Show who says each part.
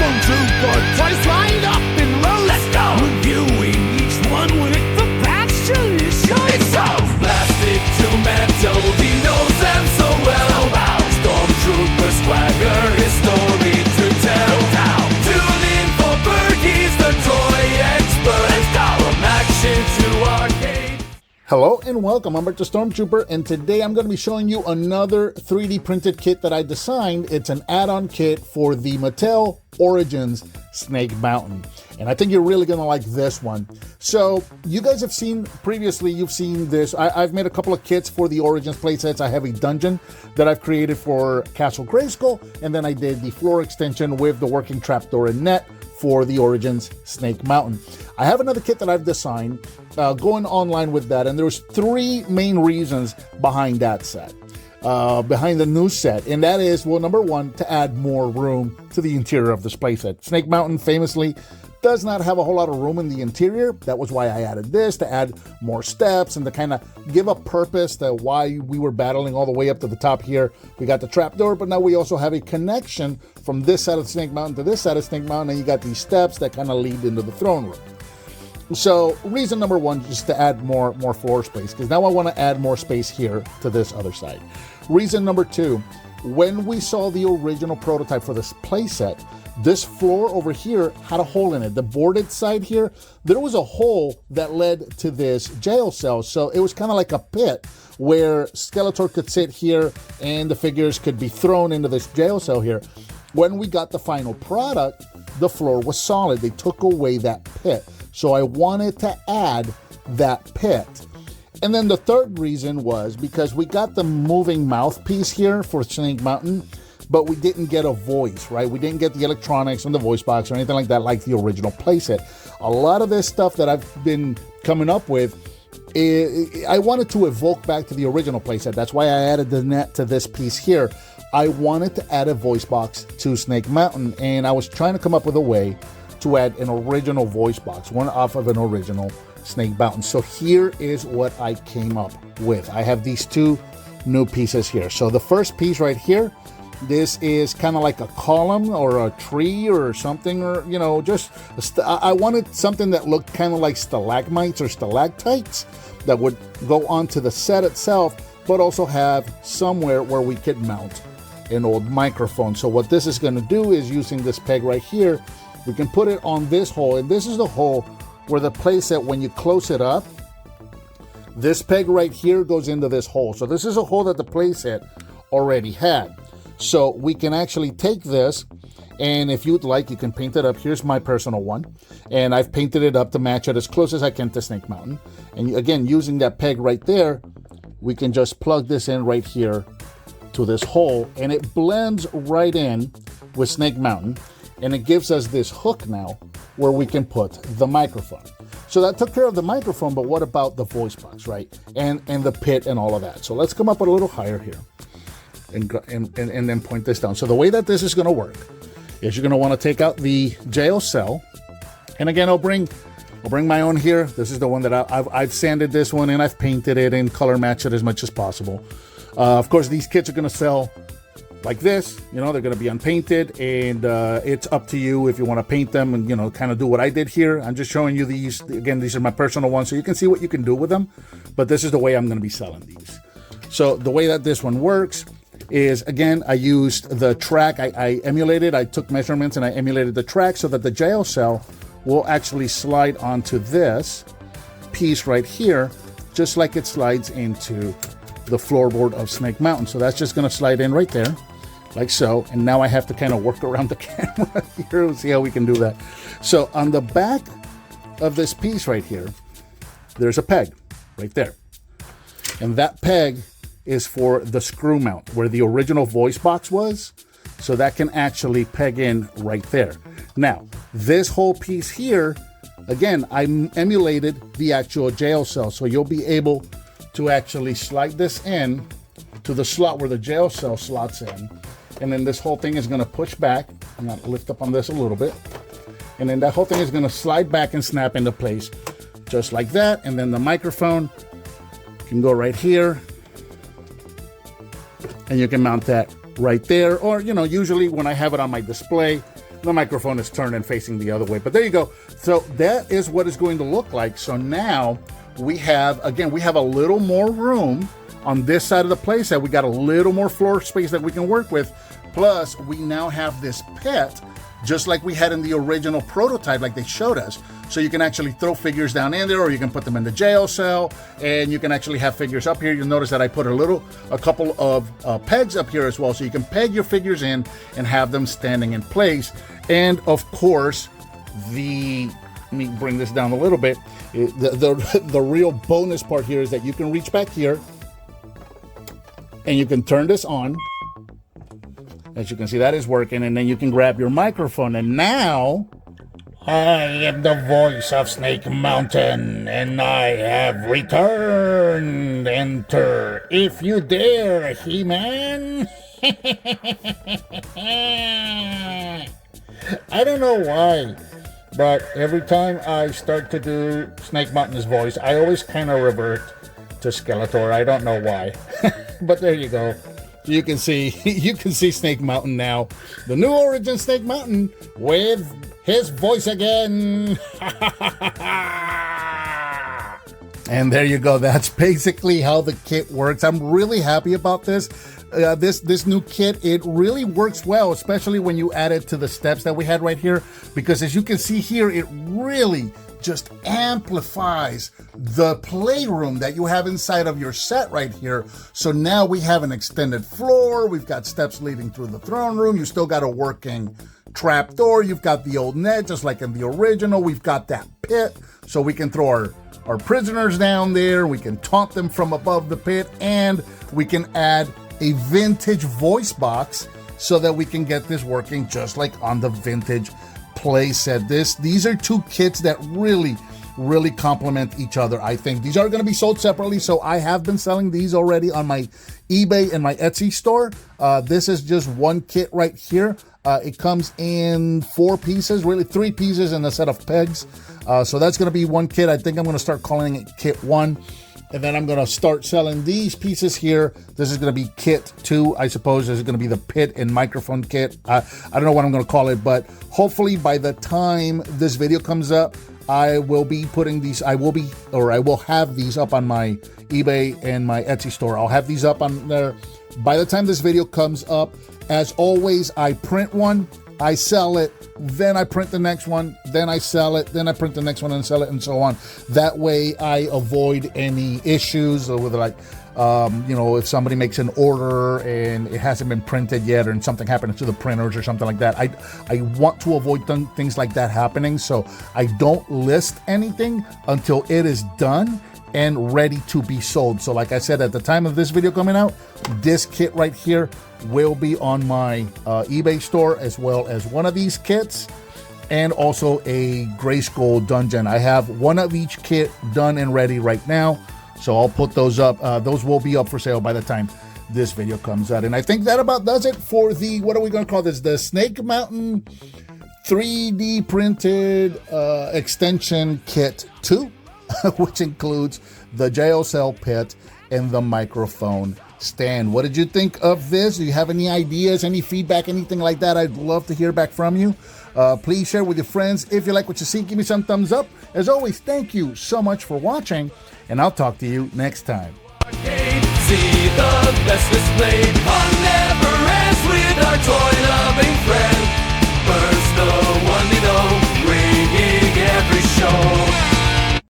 Speaker 1: Stormtrooper, twice lined up in rows. Let's go! Reviewing each one with the passion showing so. Plastic to metal, he knows them so well. Stormtrooper swagger, his story to tell. Tune in for Bert, he's the toy expert. Let's go! From action to arcade.
Speaker 2: Hello and welcome, I'm Bert the Stormtrooper, and today I'm going to be showing you another 3D printed kit that I designed. It's an add-on kit for the MOTU Origins Snake Mountain, and I think you're really going to like this one. So you guys have seen previously, you've seen this. I've made a couple of kits for the Origins playsets. I have a dungeon that I've created for Castle Grayskull, and then I did the floor extension with the working trapdoor and net for the Origins Snake Mountain. I have another kit that I've designed going online with that, and there's three main reasons behind that set, behind the new set, and that is, well, number one, to add more room to the interior of this playset. Snake Mountain famously does not have a whole lot of room in the interior. That was why I added this, to add more steps and to kind of give a purpose to why we were battling all the way up to the top here. We got the trapdoor, but now we also have a connection from this side of Snake Mountain to this side of Snake Mountain, and you got these steps that kind of lead into the throne room. So reason number one is to add more floor space, because now I want to add more space here to this other side. Reason number two, when we saw the original prototype for this playset, this floor over here had a hole in it. The boarded side here, there was a hole that led to this jail cell. So it was kind of like a pit where Skeletor could sit here and the figures could be thrown into this jail cell here. When we got the final product, the floor was solid. They took away that pit. So I wanted to add that pit. And then the third reason was because we got the moving mouthpiece here for Snake Mountain, but we didn't get a voice, right? We didn't get the electronics and the voice box or anything like that, like the original playset. A lot of this stuff that I've been coming up with, I wanted to evoke back to the original playset. That's why I added the net to this piece here. I wanted to add a voice box to Snake Mountain, and I was trying to come up with a way to add an original voice box, one off of an original Snake Mountain. So here is what I came up with. I have these two new pieces here. So the first piece right here, this is kind of like a column or a tree or something, or, you know, just I wanted something that looked kind of like stalagmites or stalactites that would go onto the set itself, but also have somewhere where we could mount an old microphone. So what this is going to do is, using this peg right here, we can put it on this hole, and this is the hole where the playset, when you close it up, this peg right here goes into this hole. So this is a hole that the playset already had. So we can actually take this, and if you'd like, you can paint it up. Here's my personal one, and I've painted it up to match it as close as I can to Snake Mountain. And again, using that peg right there, we can just plug this in right here to this hole, and it blends right in with Snake Mountain, and it gives us this hook now where we can put the microphone. So that took care of the microphone, but what about the voice box, right? And the pit and all of that. So let's come up a little higher here and then point this down. So the way that this is going to work is you're going to want to take out the jail cell, and again, I'll bring my own here. This is the one that I've sanded this one, and I've painted it and color matched it as much as possible. Of course, these kits are going to sell like this, you know, they're going to be unpainted, and it's up to you if you want to paint them and, you know, kind of do what I did here. I'm just showing you these. Again, these are my personal ones, so you can see what you can do with them, but this is the way I'm going to be selling these. So the way that this one works is, again, I used the track. I emulated, I took measurements and I emulated the track so that the jail cell will actually slide onto this piece right here, just like it slides into the floorboard of Snake Mountain. So that's just going to slide in right there, like so. And now I have to kind of work around the camera here. We'll see how we can do that. So on the back of this piece right here, there's a peg right there. And that peg is for the screw mount where the original voice box was. So that can actually peg in right there. Now, this whole piece here, again, I emulated the actual jail cell. So you'll be able to actually slide this in to the slot where the jail cell slots in. And then this whole thing is going to push back. I'm going to lift up on this a little bit. And then that whole thing is going to slide back and snap into place just like that. And then the microphone can go right here. And you can mount that right there. Or, you know, usually when I have it on my display, The microphone is turned and facing the other way, but there you go. So that is what it's going to look like. So now we have, again, we have a little more room on this side of the playset. We got a little more floor space that we can work with. Plus, we now have this pit, just like we had in the original prototype, like they showed us. So you can actually throw figures down in there, or you can put them in the jail cell, and you can actually have figures up here. You'll notice that I put a couple of pegs up here as well, so you can peg your figures in and have them standing in place. And of course, let me bring this down a little bit. The real bonus part here is that you can reach back here, and you can turn this on. As you can see, that is working, and then you can grab your microphone, and now I am the voice of Snake Mountain, and I have returned. Enter if you dare, He-Man. I don't know why, but every time I start to do Snake Mountain's voice, I always kind of revert to Skeletor. I don't know why, but there you go. You can see Snake Mountain now, the new Origins Snake Mountain with his voice again. And there you go. That's basically how the kit works. I'm really happy about this. This new kit, it really works well, especially when you add it to the steps that we had right here, because as you can see here, it really just amplifies the playroom that you have inside of your set right here. So now we have an extended floor. We've got steps leading through the throne room. You still got a working trap door. You've got the old net, just like in the original. We've got that pit, so we can throw our prisoners down there. We can taunt them from above the pit, and we can add a vintage voice box so that we can get this working just like on the vintage playset. These are two kits that really complement each other. I think these are going to be sold separately, so I have been selling these already on my eBay and my Etsy store. This is just one kit right here. It comes in 4 pieces, really 3 pieces and a set of pegs. So that's going to be one kit. I think I'm going to start calling it kit 1. And then I'm going to start selling these pieces here. This is going to be kit 2, I suppose. This is going to be the pit and microphone kit. I don't know what I'm going to call it, but hopefully by the time this video comes up, I will be putting these, I will have these up on my eBay and my Etsy store. I'll have these up on there. By the time this video comes up, as always, I print one, I sell it, then I print the next one, then I sell it, then I print the next one and sell it, and so on. That way I avoid any issues with, like, if somebody makes an order and it hasn't been printed yet, or something happens to the printers or something like that. I want to avoid things like that happening, so I don't list anything until it is done and ready to be sold. So like I said, at the time of this video coming out, this kit right here will be on my eBay store, as well as one of these kits and also a Grayskull dungeon. I have one of each kit done and ready right now, so I'll put those up. Those will be up for sale by the time this video comes out. And I think that about does it for the, what are we going to call this, the Snake Mountain 3D printed extension kit 2, which includes the jail cell pit and the microphone stand. What did you think of this? Do you have any ideas, any feedback, anything like that? I'd love to hear back from you. Please share with your friends. If you like what you see, give me some thumbs up. As always, thank you so much for watching, and I'll talk to you next time.
Speaker 1: See the best displayed on Never Ends with our toy-loving friends.